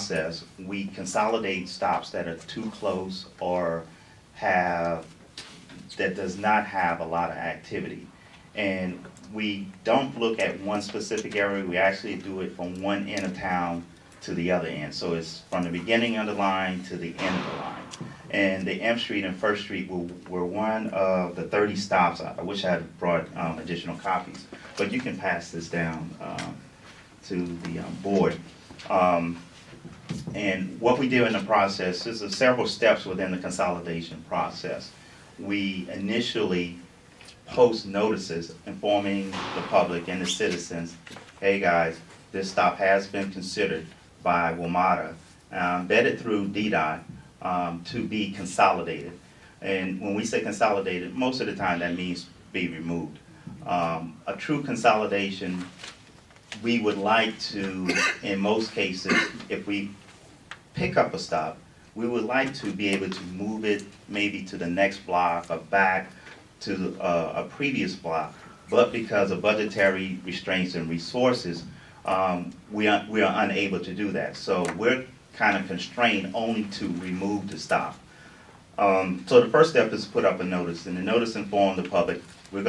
process, we consolidate stops that are too close or that does not have a lot of activity. And we don't look at one specific area, we actually do it from one end of town to the other end. So it's from the beginning of the line to the end of the line. And the M Street and First Street were one of the 30 stops. I wish I had brought additional copies, but you can pass this down to the board. And what we do in the process is several steps within the consolidation process. We initially post notices informing the public and the citizens, hey guys, this stop has been considered by WMATA, vetted through DDOT to be consolidated. And when we say consolidated, most of the time that means be removed. A true consolidation, we would like to, in most cases, if we pick up a stop, we would like to be able to move it maybe to the next block or back to a previous block, but because of budgetary restraints and resources, we are unable to do that. So we're kind of constrained only to remove the stop. So the first step is to put up a notice, and the notice inform the public, we're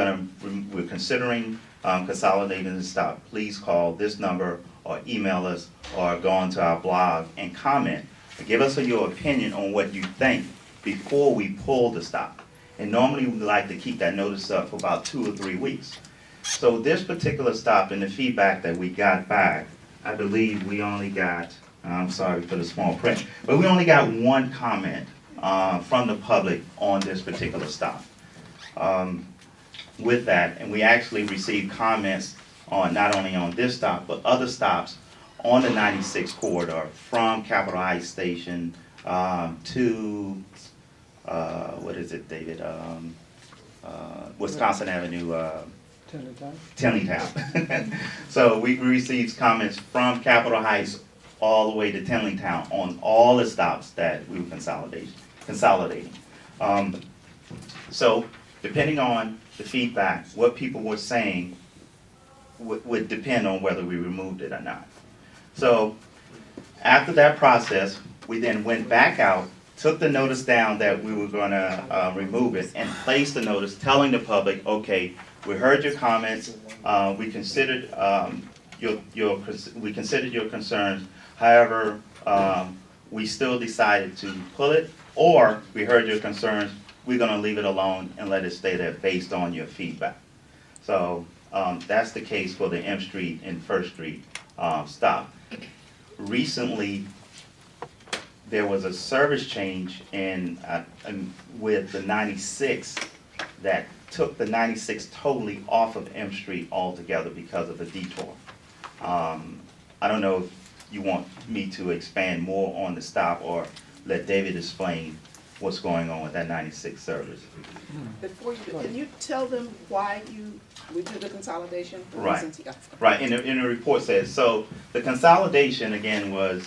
considering consolidating the stop. Please call this number or email us or go onto our blog and comment. Give us your opinion on what you think before we pull the stop. And normally we like to keep that notice up for about 2 or 3 weeks. So this particular stop and the feedback that we got back, I believe we only got, I'm sorry for the small print, but we only got one comment from the public on this particular stop. With that, and we actually received comments on not only on this stop, but other stops on the 96 corridor from Capitol Heights Station to, what is it, David? Wisconsin Avenue, Tenleytown. So we received comments from Capitol Heights all the way to Tenleytown on all the stops that we were consolidating. So depending on the feedback, what people were saying would depend on whether we removed it or not. So after that process, we then went back out, took the notice down that we were going to remove it, and placed the notice telling the public, okay, we heard your comments, we considered your concerns. However, we still decided to pull it, or we heard your concerns, we're going to leave it alone and let it stay there based on your feedback. So that's the case for the M Street and First Street stop. Recently, there was a service change with the 96 that took the 96 totally off of M Street altogether because of the detour. I don't know if you want me to expand more on the stop or let David explain what's going on with that 96 service. Before you, can you tell them why we did the consolidation? Right. Right. In the report says, so the consolidation again was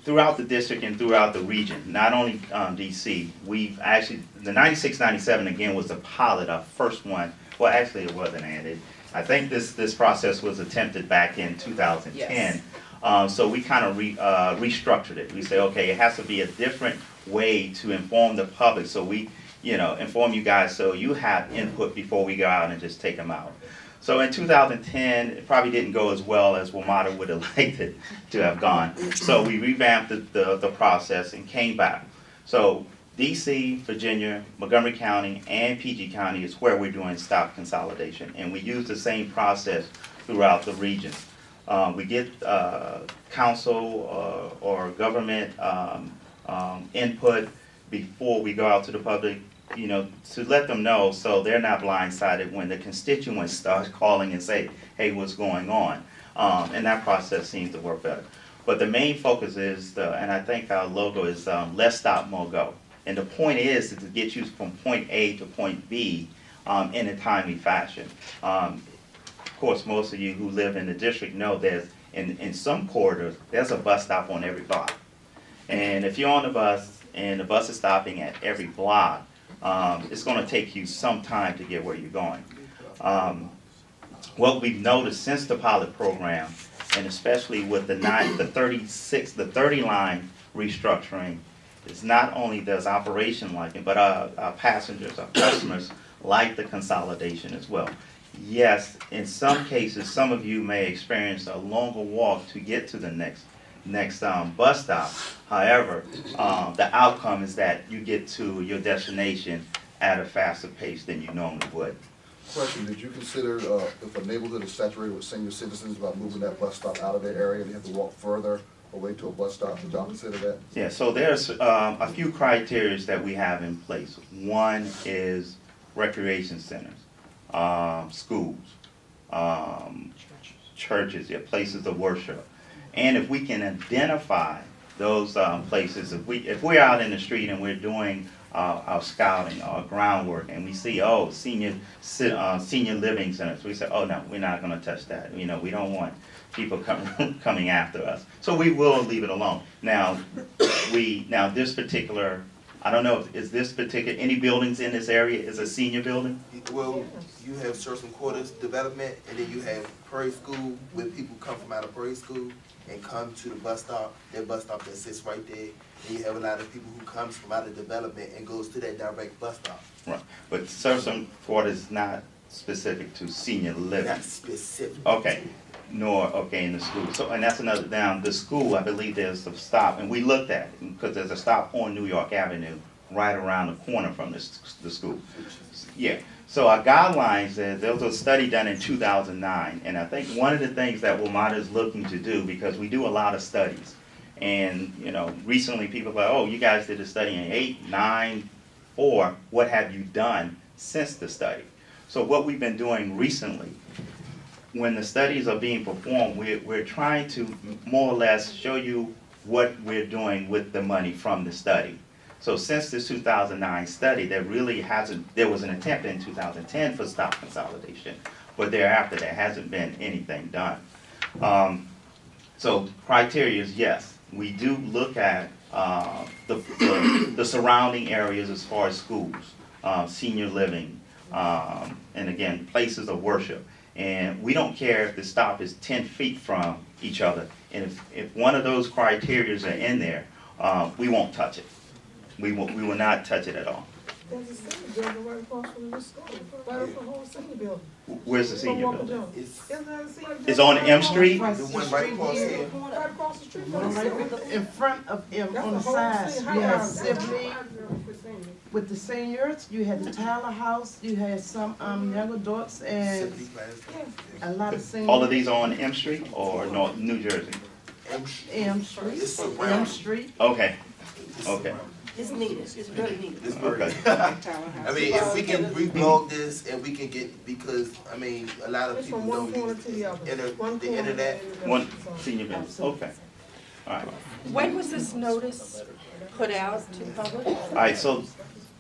throughout the district and throughout the region, not only DC. We've actually, the 96, 97 again was the pilot, our first one. Well, actually it wasn't added. I think this process was attempted back in 2010. Yes. So we kind of restructured it. We say, okay, it has to be a different way to inform the public. So we, inform you guys so you have input before we go out and just take them out. So in 2010, it probably didn't go as well as WMATA would have liked it to have gone. So we revamped the process and came back. So DC, Virginia, Montgomery County, and PG County is where we're doing stop consolidation. And we use the same process throughout the region. We get council or government input before we go out to the public, to let them know so they're not blindsided when the constituents start calling and say, hey, what's going on? And that process seems to work better. But the main focus is, and I think our logo is less stop, more go. And the point is to get you from point A to point B in a timely fashion. Of course, most of you who live in the district know there's, in some corridors, there's a bus stop on every block. And if you're on the bus and the bus is stopping at every block, it's going to take you some time to get where you're going. What we've noticed since the pilot program and especially with the 30 line restructuring, it's not only does operation like it, but our passengers, our customers like the consolidation as well. Yes, in some cases, some of you may experience a longer walk to get to the next bus stop. However, the outcome is that you get to your destination at a faster pace than you normally would. Question, did you consider if a neighborhood is saturated with senior citizens about moving that bus stop out of their area, they have to walk further away to a bus stop? Did y'all consider that? Yeah, so there's a few criteria that we have in place. One is recreation centers, schools, churches, yeah, places of worship. And if we can identify those places, if we're out in the street and we're doing our scouting, our groundwork, and we see, senior living centers, we say, oh no, we're not going to touch that. You know, we don't want people coming after us. So we will leave it alone. Now, this particular, I don't know, is this particular, any buildings in this area is a senior building? Well, you have certain quarters development, and then you have Prairie School, where people come from out of Prairie School and come to the bus stop, that bus stop that sits right there. And you have a lot of people who comes from out of development and goes to that direct bus stop. Right, but certain quarters is not specific to senior living. Not specific. Okay, in the school. So, and that's another, down the school, I believe there's a stop, and we looked at it, because there's a stop on New York Avenue, right around the corner from the school. Yeah, so our guidelines, there was a study done in 2009, and I think one of the things that WMATA is looking to do, because we do a lot of studies, and, you know, recently people are like, oh, you guys did a study in 8, 9, 4, what have you done since the study? So what we've been doing recently, when the studies are being performed, we're trying to more or less show you what we're doing with the money from the study. So since this 2009 study, there was an attempt in 2010 for stop consolidation, but thereafter there hasn't been anything done. So criteria is yes, we do look at the surrounding areas as far as schools, senior living, and again, places of worship. And we don't care if the stop is 10 feet from each other. And if one of those criteria are in there, we won't touch it. We will not touch it at all. There's a senior building right across from the school, right up the whole senior building. Where's the senior From Walker building? Jones. It's Isn't that a senior building? It's on right M across- Street? the one right across here. Right across the street from One the right school. in front of him That's on the whole sides, senior you had house. Sibley with the seniors, you had the Tyler House, you had some young adults and Simply Plaza. a lot of seniors. All of these are on M Street or North New Jersey? M Street, It's M around. Street. Okay, okay, It's needed, it's really needed. It's very. okay. I mean, if we can reblog this and we can get, because, I mean, a lot of It's people from one don't corner use to the other. the One corner internet. and the One other. senior building, okay. All right. When was this notice put out to the public? All right, so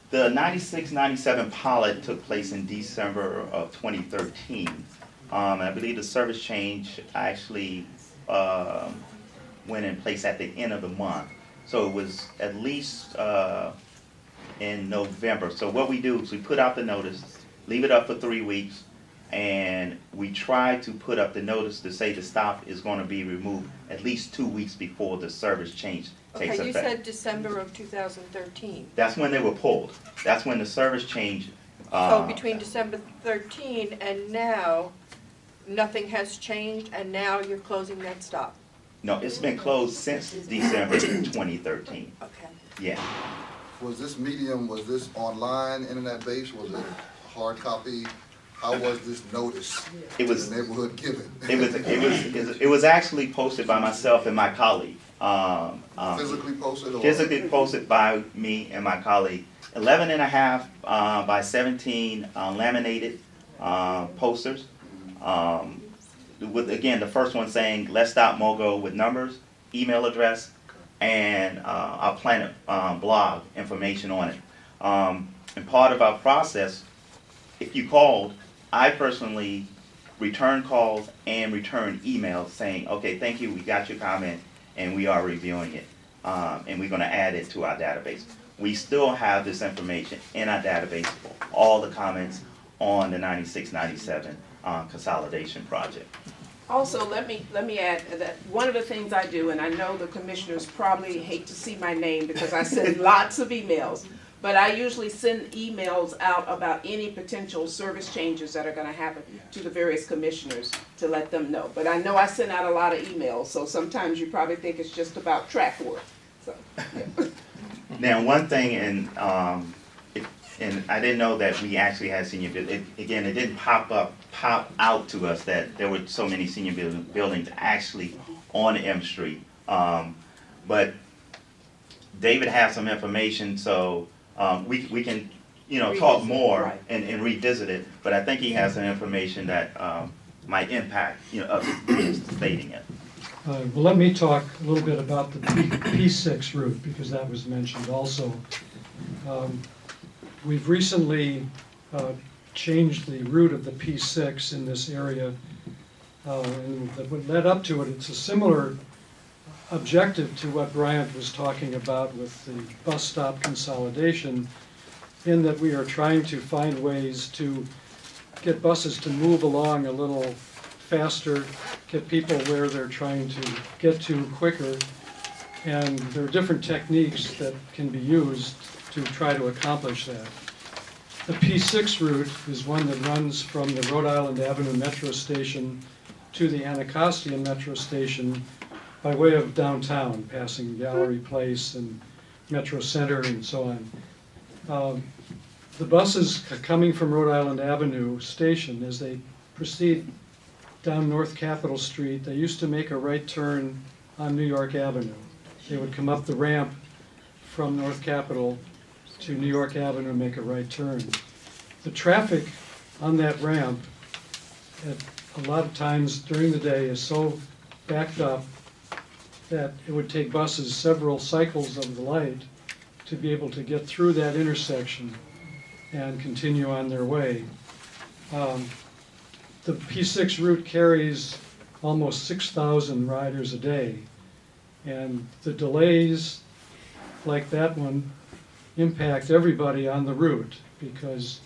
the 96-97 pilot took place in December of 2013. I believe the service change actually went in place at the end of the month. So it was at least in November. So what we do is we put out the notice, leave it up for 3 weeks, and we try to put up the notice to say the stop is going to be removed at least 2 weeks before the service change takes Okay, you effect. said December of 2013. That's when they were pulled. That's when the service change. So between December 13 and now, nothing has changed, and now you're closing that stop? No, it's been closed since December 2013. Okay. Yeah. Was this medium, was this online, internet-based, was it hard copy? How was this notice It to was. the neighborhood given? It was actually posted by myself and my colleague. Physically posted or? Physically posted by me and my colleague. 11.5 by 17 laminated posters. With, again, the first one saying, "Let's Stop MOGO" with numbers, email address, and our Planet blog information on it. And part of our process, if you called, I personally return calls and return emails saying, okay, thank you, we got your comment, and we are reviewing it, and we're going to add it to our database. We still have this information in our database, all the comments on the 96-97 consolidation project. Also, let me add that one of the things I do, and I know the commissioners probably hate to see my name because I send lots of emails, but I usually send emails out about any potential service changes that are gonna happen to the various commissioners to let them know. But I know I send out a lot of emails, so sometimes you probably think it's just about track work, so. Yeah. Now, one thing, and I didn't know that we actually had senior buildings. Again, it didn't pop out to us that there were so many senior buildings actually on M Street. But David has some information, so we can, talk more Right. and revisit it. But I think he has some information that might impact, us stating it. Well, let me talk a little bit about the P6 route, because that was mentioned also. We've recently changed the route of the P6 in this area, and what led up to it, it's a similar objective to what Bryant was talking about with the bus stop consolidation, in that we are trying to find ways to get buses to move along a little faster, get people where they're trying to get to quicker, and there are different techniques that can be used to try to accomplish that. The P6 route is one that runs from the Rhode Island Avenue Metro Station to the Anacostia Metro Station by way of downtown, passing Gallery Place and Metro Center and so on. The buses coming from Rhode Island Avenue Station, as they proceed down North Capitol Street, they used to make a right turn on New York Avenue. They would come up the ramp from North Capitol to New York Avenue and make a right turn. The traffic on that ramp at a lot of times during the day is so backed up that it would take buses several cycles of the light to be able to get through that intersection and continue on their way. The P6 route carries almost 6,000 riders a day, and the delays like that one impact everybody on the route, because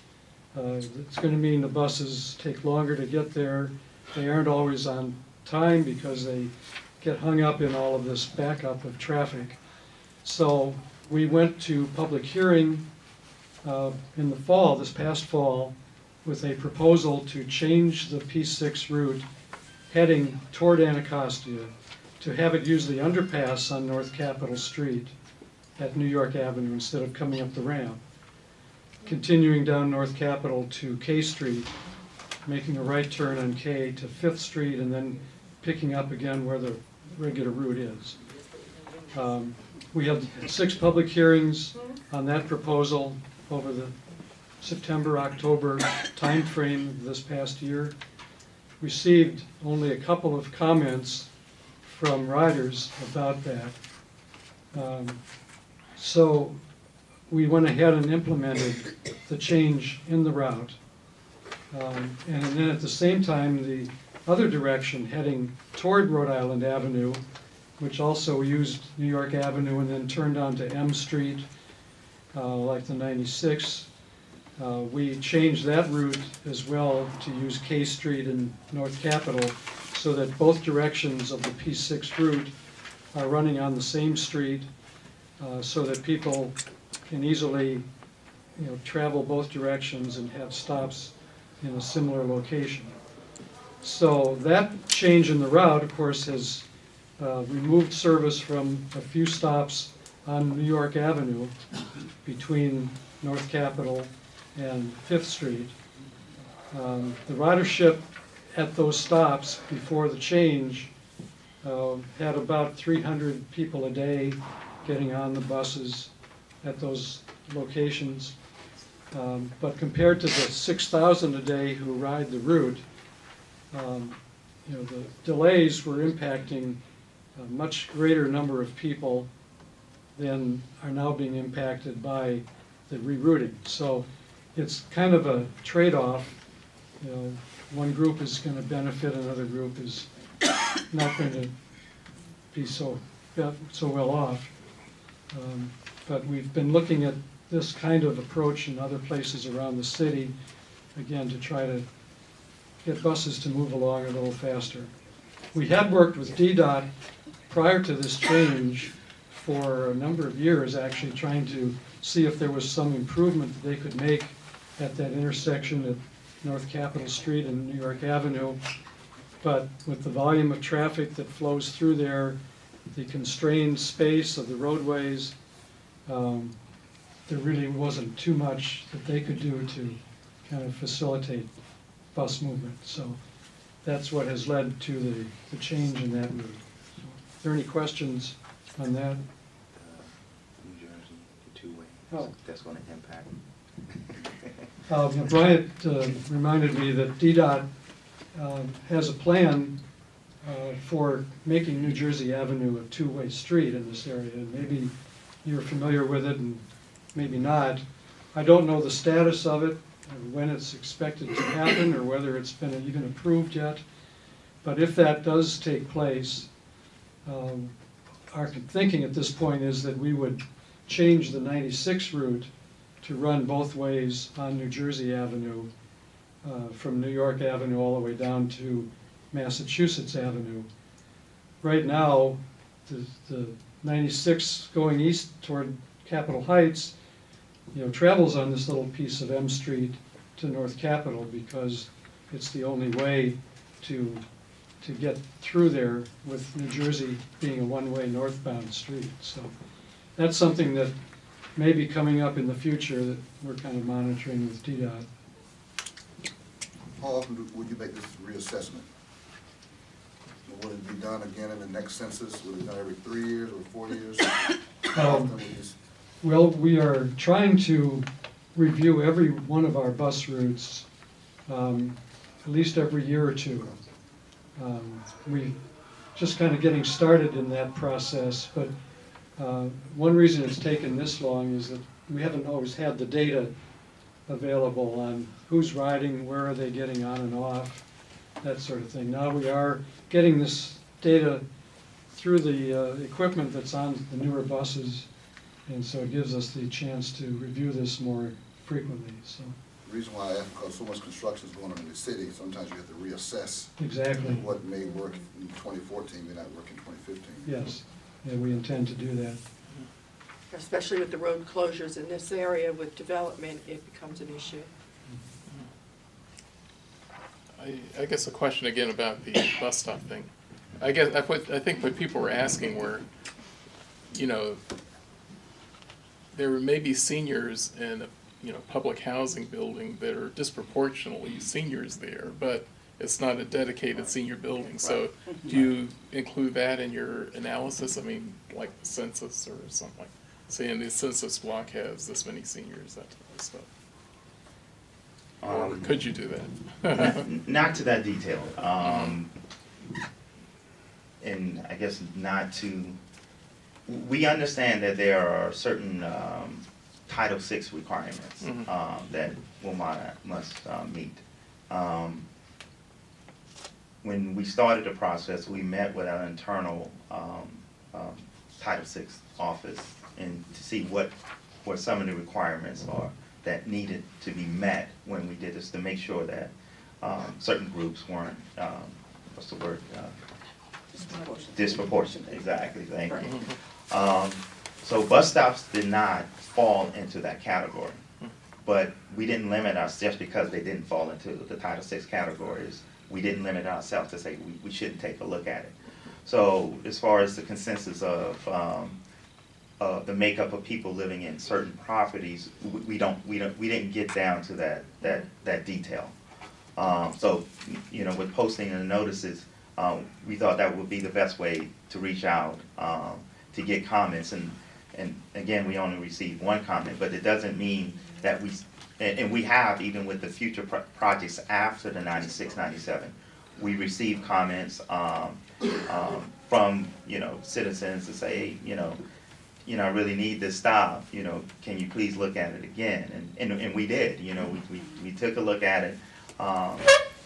it's going to mean the buses take longer to get there. They aren't always on time because they get hung up in all of this backup of traffic. So we went to public hearing in the fall, this past fall, with a proposal to change the P6 route heading toward Anacostia to have it use the underpass on North Capitol Street at New York Avenue instead of coming up the ramp, continuing down North Capitol to K Street, making a right turn on K to 5th Street, and then picking up again where the regular route is. We had 6 public hearings on that proposal over the September-October timeframe this past year. Received only a couple of comments from riders about that. So we went ahead and implemented the change in the route. And then at the same time, the other direction heading toward Rhode Island Avenue, which also used New York Avenue and then turned onto M Street, like the 96. We changed that route as well to use K Street and North Capitol, so that both directions of the P6 route are running on the same street, so that people can easily, travel both directions and have stops in a similar location. So that change in the route, of course, has removed service from a few stops on New York Avenue between North Capitol and 5th Street. The ridership at those stops before the change had about 300 people a day getting on the buses at those locations. But compared to the 6,000 a day who ride the route, the delays were impacting a much greater number of people than are now being impacted by the rerouting. So it's kind of a trade-off. One group is going to benefit, another group is not going to be so well off. But we've been looking at this kind of approach in other places around the city, again, to try to get buses to move along a little faster. We had worked with DDOT prior to this change for a number of years, actually trying to see if there was some improvement that they could make at that intersection at North Capitol Street and New York Avenue. But with the volume of traffic that flows through there, the constrained space of the roadways, there really wasn't too much that they could do to kind of facilitate bus movement. So that's what has led to the change in that route. So, are there any questions on that? New Jersey, the two-way, Oh. that's gonna impact. Bryant reminded me that DDOT has a plan for making New Jersey Avenue a two-way street in this area. And maybe you're familiar with it and maybe not. I don't know the status of it, and when it's expected to happen, or whether it's been even approved yet. But if that does take place, our thinking at this point is that we would change the 96 route to run both ways on New Jersey Avenue, from New York Avenue all the way down to Massachusetts Avenue. Right now, the 96 going east toward Capitol Heights, travels on this little piece of M Street to North Capitol because it's the only way to get through there, with New Jersey being a one-way northbound street. So that's something that may be coming up in the future that we're kind of monitoring with DDOT. How often would you make this reassessment? Will it be done again in the next census? Will it be done every 3 years or 4 years? How often will you just- Well, we are trying to review every one of our bus routes at least every year or two. We just kind of getting started in that process, but one reason it's taken this long is that we haven't always had the data available on who's riding, where are they getting on and off, that sort of thing. Now we are getting this data through the equipment that's on the newer buses, and so it gives us the chance to review this more frequently. So The reason why I ask, because so much construction is going on in the city, sometimes you have to reassess exactly, what may work in 2014 may not work in 2015. yes, yeah, we intend to do that. Especially with the road closures in this area with development, it becomes an issue. I guess a question again about the bus stop thing. I think what people were asking were, there may be seniors in a public housing building that are disproportionately seniors there, but it's not a dedicated senior building. So do you include that in your analysis? I mean, like the census or something like, saying the census block has this many seniors, that type of stuff. Or could you do that? Not to that detail. And I guess not to, we understand that there are certain Title VI requirements that Wilmot must meet. When we started the process, we met with our internal Title VI office and to see what some of the requirements are that needed to be met when we did this, to make sure that certain groups weren't, what's the word? Disproportionate, exactly, thank you. So bus stops did not fall into that category, but we didn't limit ourselves just because they didn't fall into the Title VI categories. We didn't limit ourselves to say we shouldn't take a look at it. So as far as the consensus of the makeup of people living in certain properties, we didn't get down to that detail. So with posting the notices, we thought that would be the best way to reach out to get comments. And again, we only received one comment, but it doesn't mean that and we have, even with the future projects after the 96, 97, we received comments from citizens to say, I really need this stop. Can you please look at it again? And we did. We took a look at it,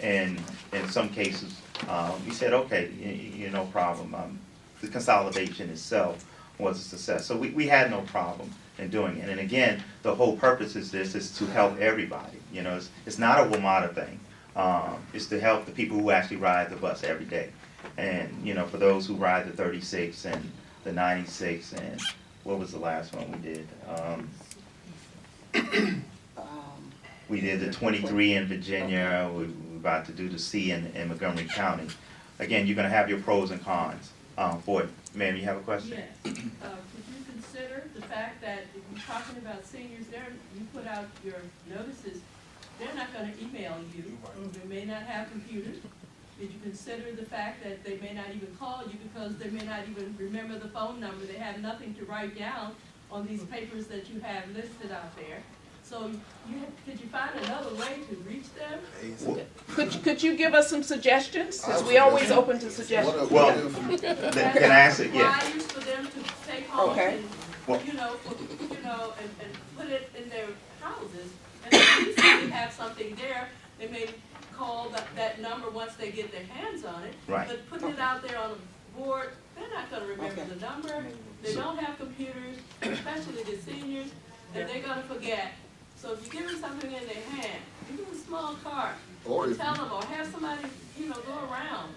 and in some cases we said, okay, no problem. The consolidation itself was a success, so we had no problem in doing it. And again, the whole purpose is to help everybody. It's not a WMATA thing. It's to help the people who actually ride the bus every day. And, you know, for those who ride the 36 and the 96, and what was the last one we did? We did the 23 in Virginia, we're about to do the C in Montgomery County. Again, you're gonna have your pros and cons for it. Ma'am, you have a question? Yes. Could you consider the fact that if you're talking about seniors, you put out your notices, they're not gonna email you. They may not have computers. Did you consider the fact that they may not even call you because they may not even remember the phone number? They have nothing to write down on these papers that you have listed out there. So could you find another way to reach them? Could you give us some suggestions? Because we always open to suggestions. Well, Yeah. can I ask it? Yeah. Flyers for them to take home Okay. and, and put it in their houses. And at least if they have something there, they may call that number once they get their hands on it. Right. But putting it out there on a board, they're not gonna remember the number. They don't have computers, especially the seniors, and they're gonna forget. So if you give them something in their hand, give them a small card, Or or if- tell them, or have somebody, go around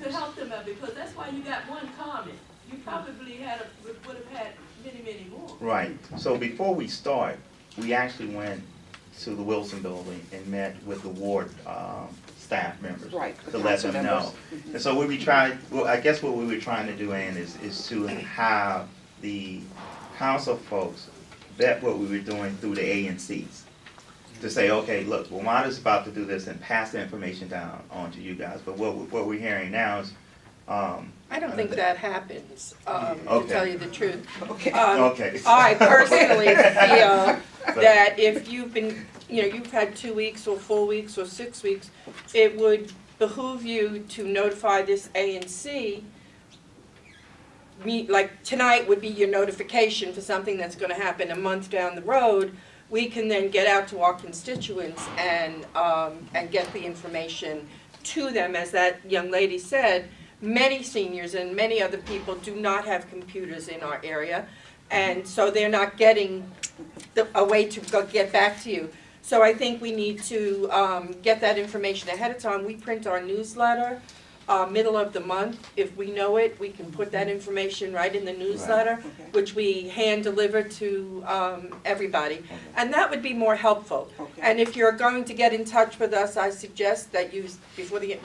to help them out, because that's why you got one comment. You probably would have had many, many more. Right. So before we start, we actually went to the Wilson Building and met with the ward staff members. Right, To the let council them know. members. And so I guess what we were trying to do, Ann, is to have the council folks vet what we were doing through the ANCs. To say, okay, look, Wamada's about to do this and pass the information down on to you guys. But what we're hearing now is, I don't think that happens, to Okay. tell you the truth. Okay. okay. I personally feel that if you've been, you've had 2 weeks or 4 weeks or 6 weeks, it would behoove you to notify this ANC. Like tonight would be your notification for something that's gonna happen a month down the road. We can then get out to our constituents and get the information to them. As that young lady said, many seniors and many other people do not have computers in our area, and so they're not getting a way to get back to you. So I think we need to get that information ahead of time. We print our newsletter middle of the month. If we know it, we can put that information right in the newsletter, Okay. which we hand deliver to everybody. And that would be more helpful. Okay. And if you're going to get in touch with us, I suggest that you, before the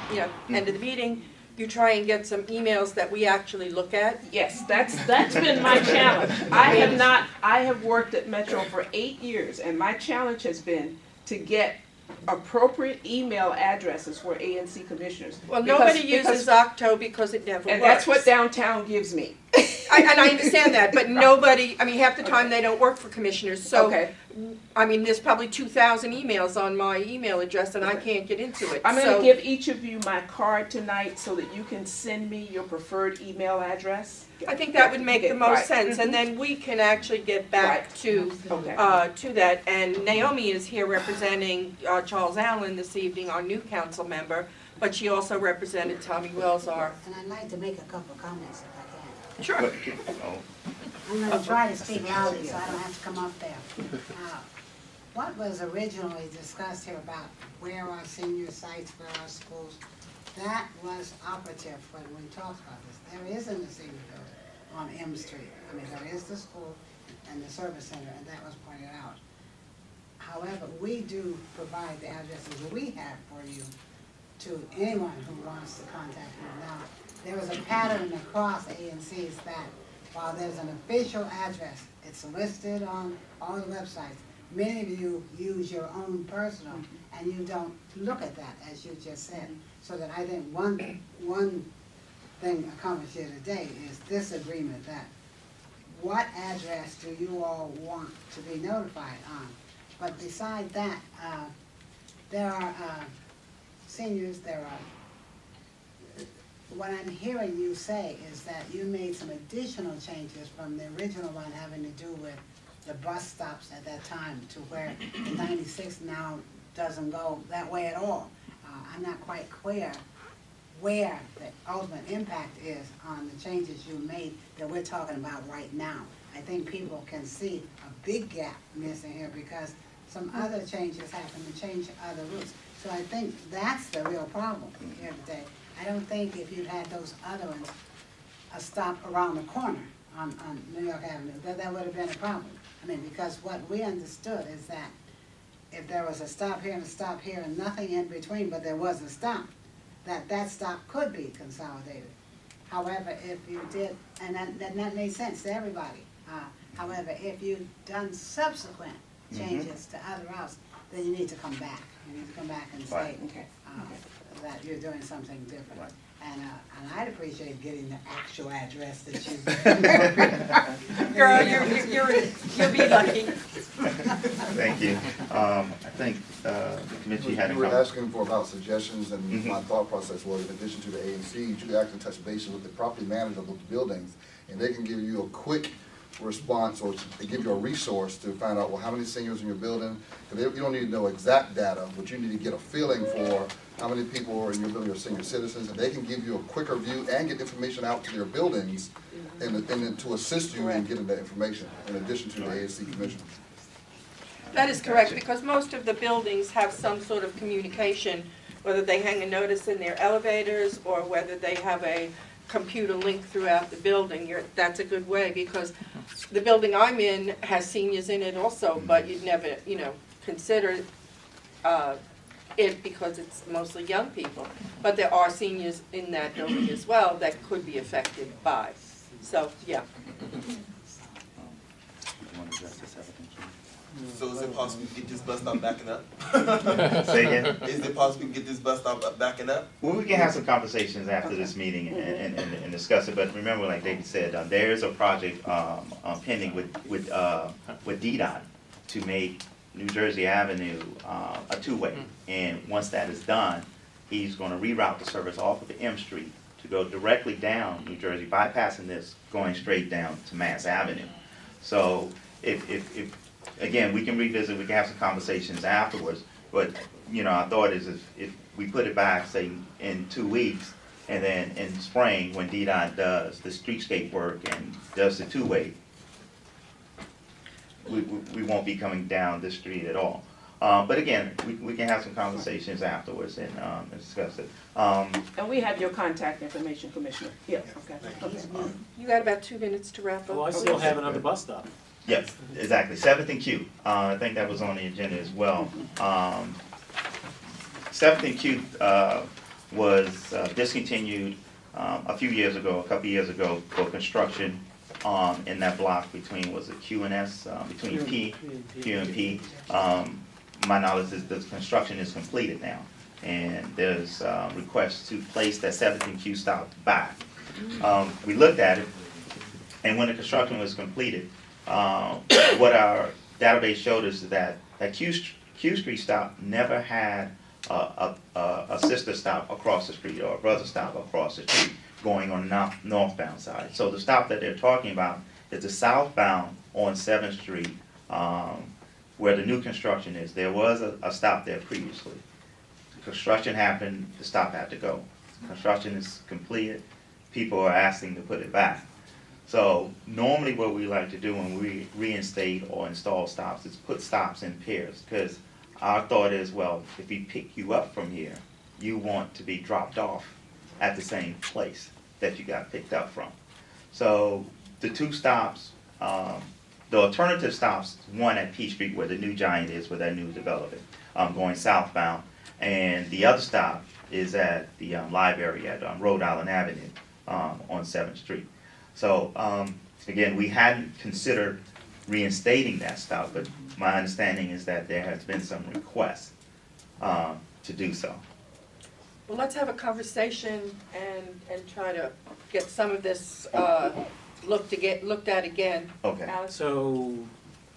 end of the meeting, you try and get some emails that we actually look at. Yes, that's been my challenge. I have worked at Metro for 8 years, and my challenge has been to get appropriate email addresses for ANC commissioners. Well, Because- nobody uses Octo because it never works. And that's what downtown gives me. And I understand that, but nobody, half the time they don't work for commissioners, so, Okay. there's probably 2,000 emails on my email address and I can't get into it. I'm So- gonna give each of you my card tonight so that you can send me your preferred email address. I think that would make the Right. most sense, and then we can actually get back Right. to, Okay. to that. And Naomi is here representing Charles Allen this evening, our new council member, but she also represented Tommy Wells, our. And I'd like to make a couple of comments if I can. Sure. Oh, I'm gonna try to speak loudly so I don't have to come up there. What was originally discussed here about where our senior sites, where our schools, that was operative when we talked about this. There isn't a senior building on M Street. There is the school and the service center, and that was pointed out. However, we do provide the addresses we have for you to anyone who wants to contact you. Now, there was a pattern across ANCs that while there's an official address, it's listed on all the websites. Many of you use your own personal, and you don't look at that, as you just said. So that I think one thing accomplished here today is this agreement that what address do you all want to be notified on? But beside that, there are seniors, what I'm hearing you say is that you made some additional changes from the original one having to do with the bus stops at that time to where the 96 now doesn't go that way at all. I'm not quite clear where the ultimate impact is on the changes you made that we're talking about right now. I think people can see a big gap missing here because some other changes happen to change other routes. So I think that's the real problem here today. I don't think if you'd had those other ones, a stop around the corner on New York Avenue, that would have been a problem. I mean, because what we understood is that if there was a stop here and a stop here and nothing in between, but there was a stop, that stop could be consolidated. However, if you did, and that made sense to everybody. However, if you've done subsequent changes to other routes, then you need to come back. You need to come back and say Right. Okay. that you're doing something different. Right. And I'd appreciate getting the actual address that you. Girl, you'll be lucky. Thank you. I think, Commissioner, you had a You were comment. asking for about suggestions, and my thought process was, in addition to the ANC, you actually touch base with the property manager of those buildings, and they can give you a quick response, or they give you a resource to find out, well, how many seniors in your building? Because you don't need to know exact data, but you need to get a feeling for how many people are in your building are senior citizens, and they can give you a quicker view and get information out to their buildings, and to assist you in getting that information, in addition to the ANC commission. That is correct, because most of the buildings have some sort of communication, whether they hang a notice in their elevators or whether they have a computer link throughout the building. That's a good way, because the building I'm in has seniors in it also, but you'd never, consider it because it's mostly young people. But there are seniors in that building as well that could be affected by. So, yeah. You wanna address this, everything? So is it possible to get this bus stop backing up? Say again? Is it possible to get this bus stop backing up? Well, we can have some conversations after this meeting and discuss it, but remember, like David said, there is a project pending with DDOT to make New Jersey Avenue a two-way. And once that is done, he's gonna reroute the service off of M Street to go directly down New Jersey, bypassing this, going straight down to Mass Avenue. So if again, we can revisit, we can have some conversations afterwards, but, our thought is if we put it back, say, in 2 weeks, and then in spring, when DDOT does the streetscape work and does the two-way, we won't be coming down this street at all. But again, we can have some conversations afterwards and discuss it. And we have your contact information, Commissioner. Yeah, okay. You got about 2 minutes to wrap up. Well, I still have another bus stop. Yes, exactly. 7th and Q. I think that was on the agenda as well. 7th and Q was discontinued a couple years ago for construction in that block between, was it Q and S, between Q and P. My knowledge is the construction is completed now, and there's requests to place that 7th and Q stop back. We looked at it, and when the construction was completed, what our database showed us is that Q Street stop never had a sister stop across the street or a brother stop across the street going on the northbound side. So the stop that they're talking about is the southbound on 7th Street, where the new construction is. There was a stop there previously. Construction happened, the stop had to go. Construction is completed, people are asking to put it back. So normally what we like to do when we reinstate or install stops is put stops in pairs, because our thought is, well, if we pick you up from here, you want to be dropped off at the same place that you got picked up from. So the two stops, the alternative stops, one at P Street where the new Giant is, where that new development, going southbound, and the other stop is at the library at Rhode Island Avenue on 7th Street. So, again, we hadn't considered reinstating that stop, but my understanding is that there has been some requests to do so. Well, let's have a conversation and try to get some of this looked at again. Okay. Alex? So,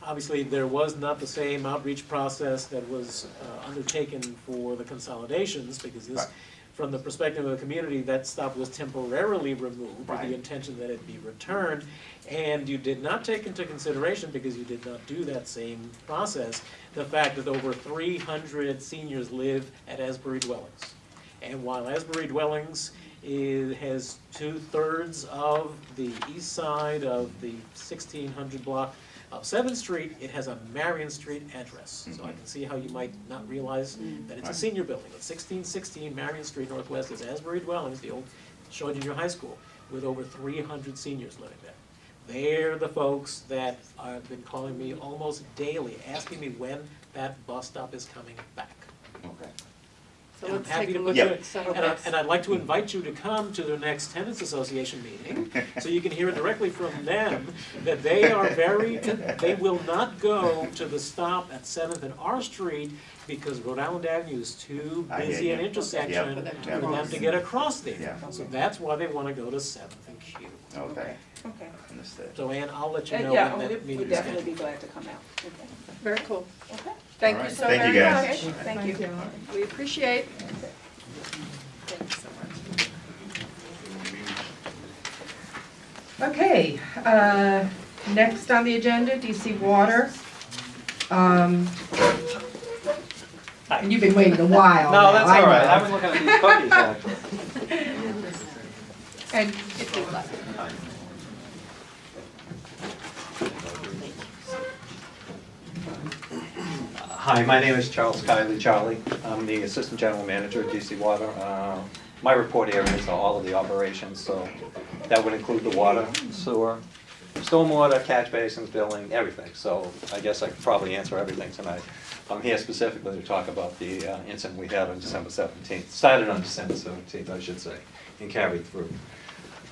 obviously, there was not the same outreach process that was undertaken for the consolidations, because this, Right. from the perspective of the community, that stop was temporarily removed with Right. the intention that it be returned. And you did not take into consideration, because you did not do that same process, the fact that over 300 seniors live at Asbury Dwellings. And while Asbury Dwellings has 2/3 of the east side of the 1600 block of 7th Street, it has a Marion Street address. So I can see how you might not realize that it's a senior building. It's 1616 Marion Street Northwest is Asbury Dwellings, the old Shaw Junior High School, with over 300 seniors living there. They're the folks that have been calling me almost daily, asking me when that bus stop is coming back. Okay. So And I'm let's happy take a to look put you- at some of and this. I'd like to invite you to come to the next Tenants Association meeting, so you can hear directly from them that they are they will not go to the stop at 7th and R Street because Rhode Island Avenue is too I hear busy you. an intersection Yep. For them to for them cross. to get across there. Yeah. So that's why they want to go to 7th and Q. Okay, Okay. understood. So Ann, I'll let you know Yeah, when that we'd meeting is definitely scheduled. be glad to come out. Okay. Very cool. Okay. Thank All you right. so Thank you, very guys. much. Thank you. We appreciate. Thank you so much. Okay, next on the agenda, DC Water. And you've been waiting a while now, No, that's I all right. know. I've been looking at these cookies, actually. And if you'd like. Hi, my name is Charles Kiley, Charlie. I'm the Assistant General Manager at DC Water. My report areas are all of the operations, so that would include the water, sewer, stormwater, catch basins, billing, everything. So I guess I could probably answer everything tonight. I'm here specifically to talk about the incident we had on December 17th. Started on December 17th, I should say, and carried through.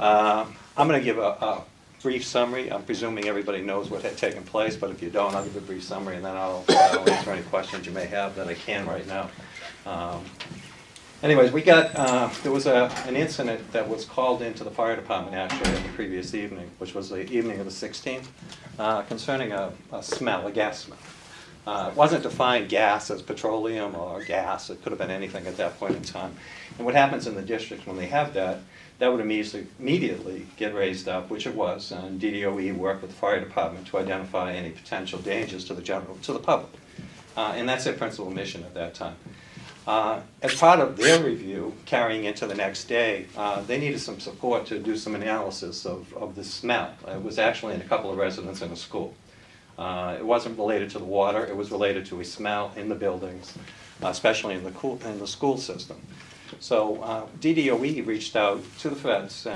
I'm going to give a brief summary. I'm presuming everybody knows what had taken place, but if you don't, I'll give a brief summary and then I'll answer any questions you may have that I can right now. Anyways, we got, there was an incident that was called into the fire department actually the previous evening, which was the evening of the 16th, concerning a smell, a gas smell. It wasn't defined gas as petroleum or gas. It could have been anything at that point in time. And what happens in the district when they have that, that would immediately get raised up, which it was, and DDOE worked with the fire department to identify any potential dangers to the public. And that's their principal mission at that time. As part of their review, carrying into the next day, they needed some support to do some analysis of the smell. It was actually in a couple of residents in a school. It wasn't related to the water, it was related to a smell in the buildings, especially in the school system. So DDOE reached out to the feds